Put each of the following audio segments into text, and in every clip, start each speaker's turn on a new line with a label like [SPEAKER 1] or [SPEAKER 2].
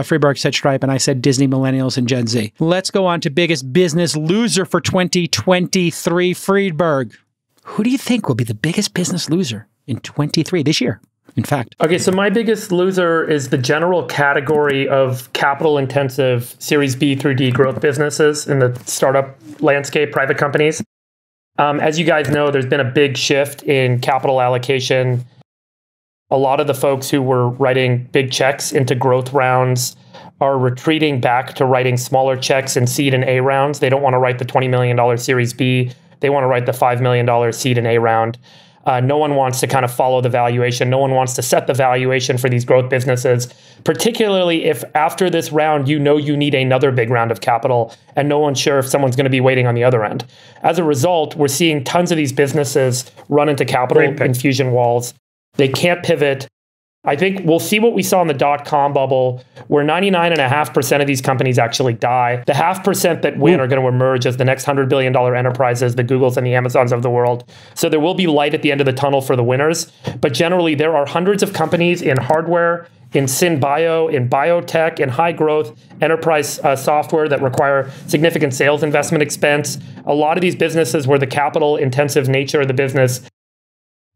[SPEAKER 1] Friedberg said Stripe, and I said Disney, millennials, and Gen Z. Let's go on to biggest business loser for 2023, Friedberg. Who do you think will be the biggest business loser in 23 this year? In fact.
[SPEAKER 2] Okay, so my biggest loser is the general category of capital-intensive Series B through D growth businesses in the startup landscape, private companies. As you guys know, there's been a big shift in capital allocation. A lot of the folks who were writing big checks into growth rounds are retreating back to writing smaller checks in seed and A rounds. They don't want to write the $20 million Series B. They want to write the $5 million seed and A round. No one wants to kind of follow the valuation. No one wants to set the valuation for these growth businesses, particularly if after this round, you know you need another big round of capital and no one's sure if someone's going to be waiting on the other end. As a result, we're seeing tons of these businesses run into capital infusion walls. They can't pivot. I think we'll see what we saw in the dot-com bubble, where 99.5% of these companies actually die. The 0.5% that win are going to emerge as the next $100 billion enterprises, the Googles and the Amazons of the world. So there will be light at the end of the tunnel for the winners. But generally, there are hundreds of companies in hardware, in synbio, in biotech, in high growth enterprise software that require significant sales investment expense. A lot of these businesses where the capital intensive nature of the business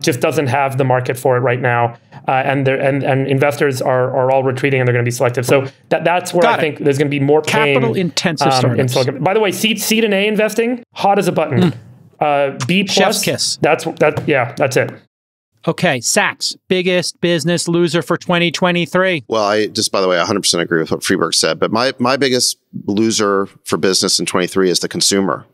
[SPEAKER 2] just doesn't have the market for it right now, and investors are all retreating, and they're going to be selective. So that's where I think there's going to be more pain.
[SPEAKER 1] Capital intensive startups.
[SPEAKER 2] By the way, seed and A investing, hot as a button. B plus.
[SPEAKER 1] Chef's kiss.
[SPEAKER 2] That's it.
[SPEAKER 1] Okay, Sacks, biggest business loser for 2023.
[SPEAKER 3] Well, I just, by the way, 100% agree with what Friedberg said. But my biggest loser for business in 23 is the consumer.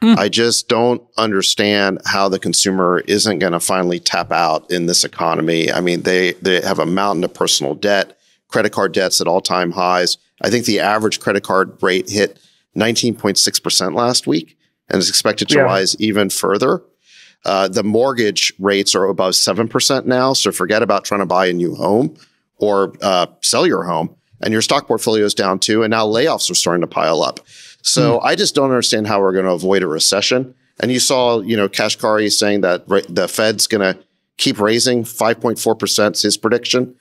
[SPEAKER 3] I just don't understand how the consumer isn't going to finally tap out in this economy. I mean, they have a mountain of personal debt, credit card debts at all-time highs. I think the average credit card rate hit 19.6% last week and is expected to rise even further. The mortgage rates are above 7% now, so forget about trying to buy a new home or sell your home. And your stock portfolio is down too, and now layoffs are starting to pile up. So I just don't understand how we're going to avoid a recession. And you saw, Kashkari saying that the Fed's going to keep raising 5.4% is his prediction.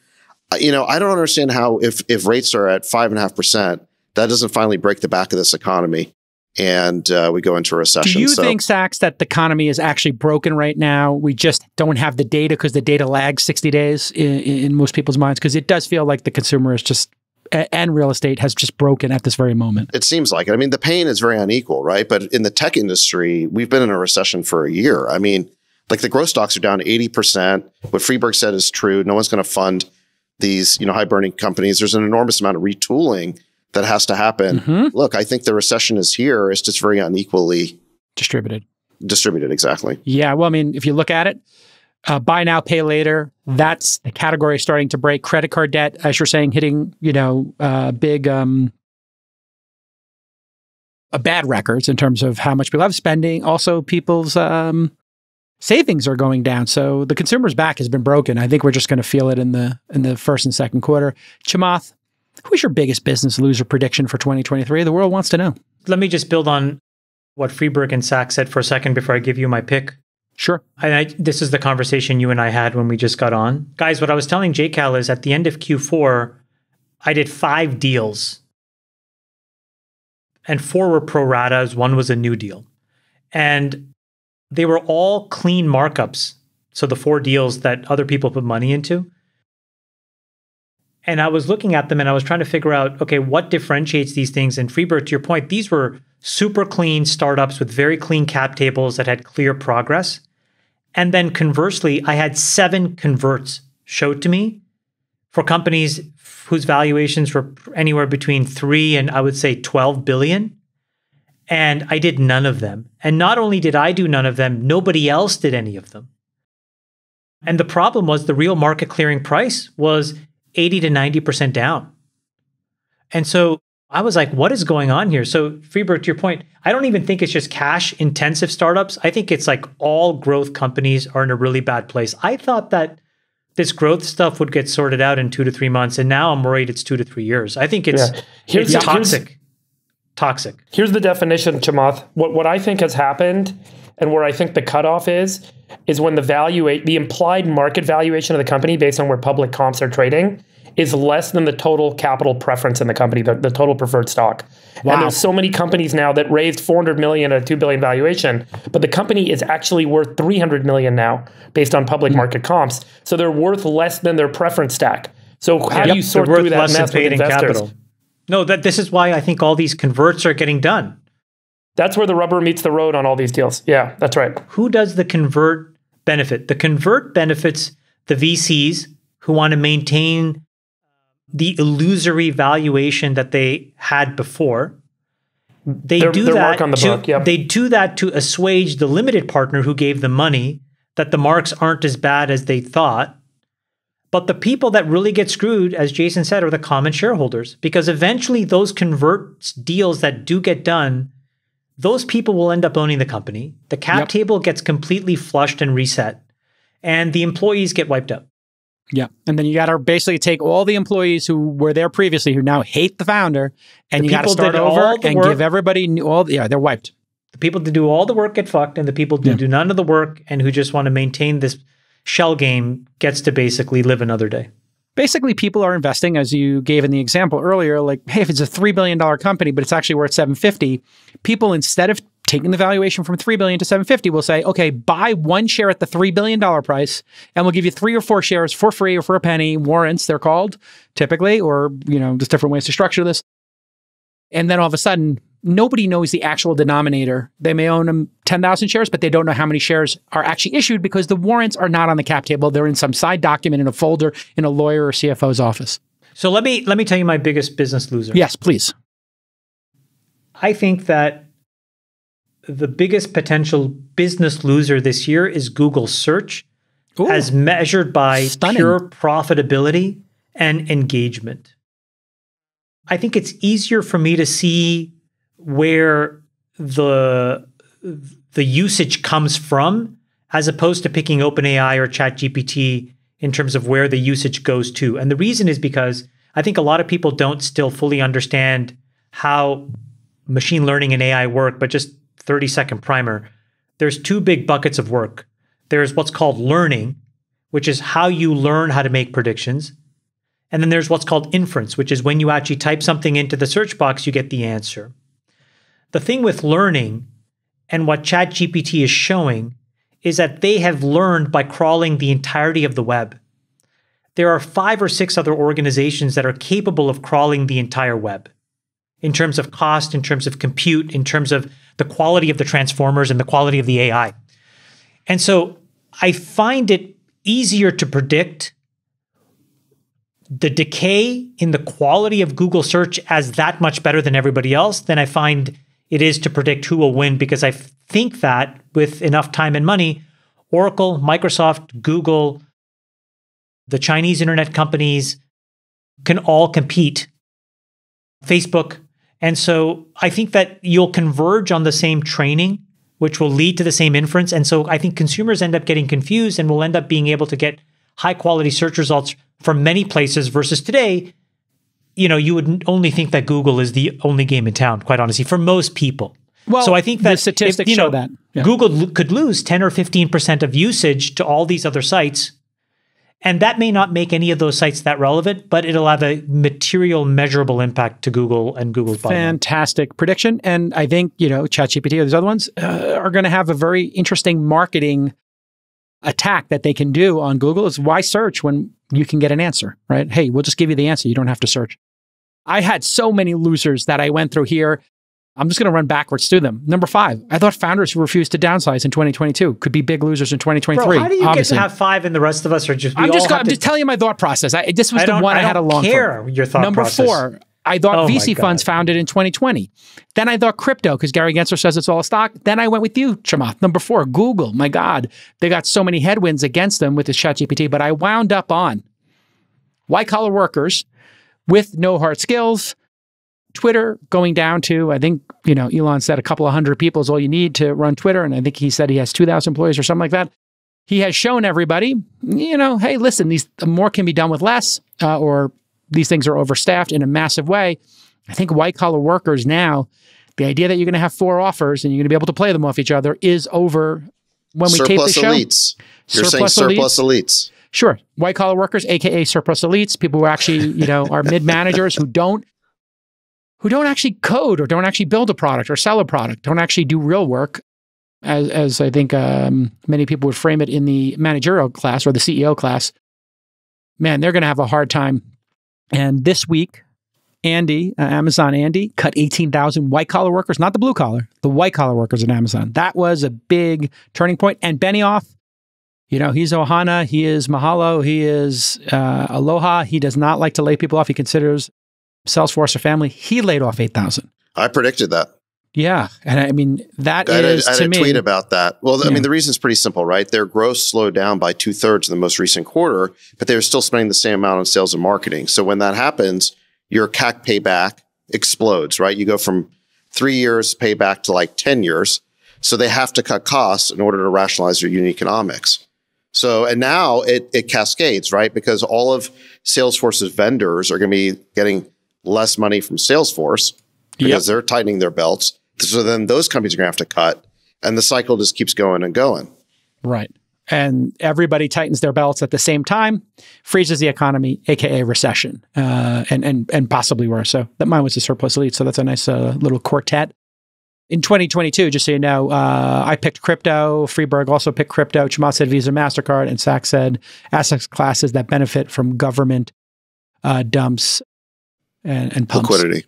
[SPEAKER 3] I don't understand how if rates are at 5.5%, that doesn't finally break the back of this economy and we go into a recession.
[SPEAKER 1] Do you think, Sacks, that the economy is actually broken right now? We just don't have the data because the data lags 60 days in most people's minds? Because it does feel like the consumer is just and real estate has just broken at this very moment.
[SPEAKER 3] It seems like it. I mean, the pain is very unequal, right? But in the tech industry, we've been in a recession for a year. I mean, like the growth stocks are down 80%. What Friedberg said is true. No one's going to fund these, high burning companies. There's an enormous amount of retooling that has to happen. Look, I think the recession is here. It's just very unequally
[SPEAKER 1] distributed.
[SPEAKER 3] Exactly.
[SPEAKER 1] Yeah. Well, I mean, if you look at it, buy now, pay later. That's the category starting to break. Credit card debt, as you're saying, hitting, big, bad records in terms of how much people have spending. Also, people's savings are going down. So the consumer's back has been broken. I think we're just going to feel it in the first and second quarter. Chamath, who's your biggest business loser prediction for 2023? The world wants to know.
[SPEAKER 4] Let me just build on what Friedberg and Sacks said for a second before I give you my pick.
[SPEAKER 1] Sure.
[SPEAKER 4] This is the conversation you and I had when we just got on. Guys, what I was telling JCal is at the end of Q4, I did 5 deals. And 4 were pro ratas, 1 was a new deal. And they were all clean markups. So the 4 deals that other people put money into. And I was looking at them and I was trying to figure out, okay, what differentiates these things? And Friedberg, to your point, these were super clean startups with very clean cap tables that had clear progress. And then conversely, I had 7 converts showed to me for companies whose valuations were anywhere between 3 and I would say 12 billion. And I did none of them. And not only did I do none of them, nobody else did any of them. And the problem was the real market clearing price was 80 to 90% down. And so I was like, what is going on here? So Friedberg, to your point, I don't even think it's just cash intensive startups. I think it's like all growth companies are in a really bad place. I thought that this growth stuff would get sorted out in 2 to 3 months. And now I'm worried it's 2 to 3 years. I think it's toxic. Toxic.
[SPEAKER 2] Here's the definition, Chamath. What I think has happened and where I think the cutoff is when the implied market valuation of the company based on where public comps are trading is less than the total capital preference in the company, the total preferred stock.
[SPEAKER 1] Wow.
[SPEAKER 2] And there's so many companies now that raised $400 million at a $2 billion valuation, but the company is actually worth $300 million now based on public market comps. So they're worth less than their preference stack. So how do you sort through that mess with investors?
[SPEAKER 4] No, this is why I think all these converts are getting done.
[SPEAKER 2] That's where the rubber meets the road on all these deals. Yeah, that's right.
[SPEAKER 4] Who does the convert benefit? The convert benefits the VCs who want to maintain the illusory valuation that they had before. They do that to assuage the limited partner who gave them money, that the marks aren't as bad as they thought. But the people that really get screwed, as Jason said, are the common shareholders, because eventually those convert deals that do get done, those people will end up owning the company. The cap table gets completely flushed and reset, and the employees get wiped out.
[SPEAKER 1] Yeah. And then you got to basically take all the employees who were there previously, who now hate the founder, and you got to start over and give everybody they're wiped.
[SPEAKER 4] The people that do all the work get fucked, and the people who do none of the work and who just want to maintain this shell game gets to basically live another day.
[SPEAKER 1] Basically, people are investing, as you gave in the example earlier, like, hey, if it's a $3 billion company, but it's actually worth $750, people, instead of taking the valuation from $3 billion to $750, will say, okay, buy one share at the $3 billion price, and we'll give you 3 or 4 shares for free or for a penny. Warrants, they're called, typically, or, there's different ways to structure this. And then all of a sudden, nobody knows the actual denominator. They may own 10,000 shares, but they don't know how many shares are actually issued because the warrants are not on the cap table. They're in some side document in a folder in a lawyer or CFO's office.
[SPEAKER 4] So let me tell you my biggest business loser.
[SPEAKER 1] Yes, please.
[SPEAKER 4] I think that the biggest potential business loser this year is Google search, as measured by pure profitability and engagement. I think it's easier for me to see where the usage comes from, as opposed to picking OpenAI or ChatGPT in terms of where the usage goes to. And the reason is because I think a lot of people don't still fully understand how machine learning and AI work, but just 30-second primer. There's 2 big buckets of work. There's what's called learning, which is how you learn how to make predictions. And then there's what's called inference, which is when you actually type something into the search box, you get the answer. The thing with learning, and what ChatGPT is showing, is that they have learned by crawling the entirety of the web. There are 5 or 6 other organizations that are capable of crawling the entire web in terms of cost, in terms of compute, in terms of the quality of the transformers and the quality of the AI. And so I find it easier to predict the decay in the quality of Google search as that much better than everybody else than I find it is to predict who will win, because I think that with enough time and money, Oracle, Microsoft, Google, the Chinese internet companies can all compete, Facebook. And so I think that you'll converge on the same training, which will lead to the same inference. And so I think consumers end up getting confused and will end up being able to get high quality search results from many places, versus today, you would only think that Google is the only game in town, quite honestly, for most people.
[SPEAKER 1] Well,
[SPEAKER 4] so I think that
[SPEAKER 1] the statistics show that.
[SPEAKER 4] Yeah. Google could lose 10 or 15% of usage to all these other sites. And that may not make any of those sites that relevant, but it'll have a material, measurable impact to Google and Google's bottom line.
[SPEAKER 1] Fantastic prediction. And I think, ChatGPT or these other ones are going to have a very interesting marketing attack that they can do on Google. Is why search when you can get an answer, right? Hey, we'll just give you the answer. You don't have to search. I had so many losers that I went through here. I'm just going to run backwards through them. Number 5, I thought founders who refused to downsize in 2022 could be big losers in 2023.
[SPEAKER 4] Bro, how do you
[SPEAKER 1] obviously
[SPEAKER 4] get to have 5 and the rest of us are just...
[SPEAKER 1] I'm just telling you my thought process. This was the one I had a long
[SPEAKER 4] care your thought
[SPEAKER 1] Number
[SPEAKER 4] process.
[SPEAKER 1] 4, I thought VC funds founded in 2020. Then I thought crypto, because Gary Gensler says it's all a stock. Then I went with you, Chamath. Number 4, Google. My God, they got so many headwinds against them with this ChatGPT, but I wound up on white-collar workers with no hard skills, Twitter going down to, I think, Elon said a couple of hundred people is all you need to run Twitter. And I think he said he has 2,000 employees or something like that. He has shown everybody, hey, listen, more can be done with less, or these things are overstaffed in a massive way. I think white-collar workers now, the idea that you're going to have 4 offers and you're going to be able to play them off each other is over when we tape the show.
[SPEAKER 3] Elites. You're saying surplus elites.
[SPEAKER 1] Sure. White collar workers, AKA surplus elites, people who actually, are mid managers who don't actually code or don't actually build a product or sell a product, don't actually do real work, as I think many people would frame it in the managerial class or the CEO class. Man, they're going to have a hard time. And this week, Amazon Andy, cut 18,000 white collar workers, not the blue collar, the white collar workers at Amazon. That was a big turning point. And Benioff, he's Ohana, he is Mahalo, he is Aloha. He does not like to lay people off. He considers Salesforce a family. He laid off 8,000.
[SPEAKER 3] I predicted that.
[SPEAKER 1] Yeah. And I mean, I had a
[SPEAKER 3] tweet about that. Well, I mean, the reason is pretty simple, right? Their growth slowed down by 2/3 in the most recent quarter, but they were still spending the same amount on sales and marketing. So when that happens, your CAC payback explodes, right? You go from 3 years payback to like 10 years. So they have to cut costs in order to rationalize their unit economics. So, and now it cascades, right? Because all of Salesforce's vendors are going to be getting less money from Salesforce because they're tightening their belts. So then those companies are going to have to cut, and the cycle just keeps going and going.
[SPEAKER 1] Right. And everybody tightens their belts at the same time, freezes the economy, AKA recession, and possibly worse. So that mine was the surplus elite. So that's a nice little quartet. In 2022, just so you know, I picked crypto. Friedberg also picked crypto. Chamath said Visa, MasterCard, and Sacks said asset classes that benefit from government dumps and pumps.
[SPEAKER 3] Liquidity.